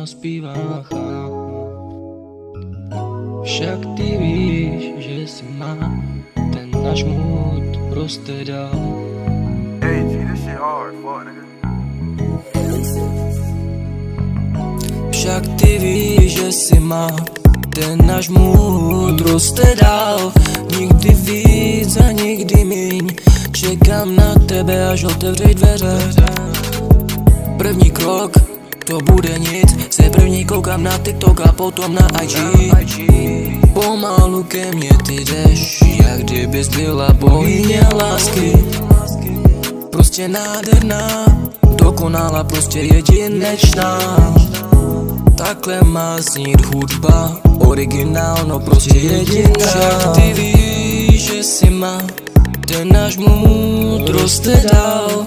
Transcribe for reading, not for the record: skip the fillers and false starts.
naspívá. Však ty víš, že si má ten náš mood roste dál. Hey, G, this shit hard, fuck, nigga. Však ty víš, že si má ten náš mood roste dál. Nikdy víc a nikdy míň, čekám na tebe, až otevřej dveře. První krok, to bude nic, se první koukám na TikTok a potom na IG. Pomalu ke mně ty jdeš, jak kdybys byla bohyně lásky. Prostě nádherná, dokonalá, prostě jedinečná. Takhle má znít hudba, originál, no prostě jediná. Však ty víš, že si má ten náš mood roste dál.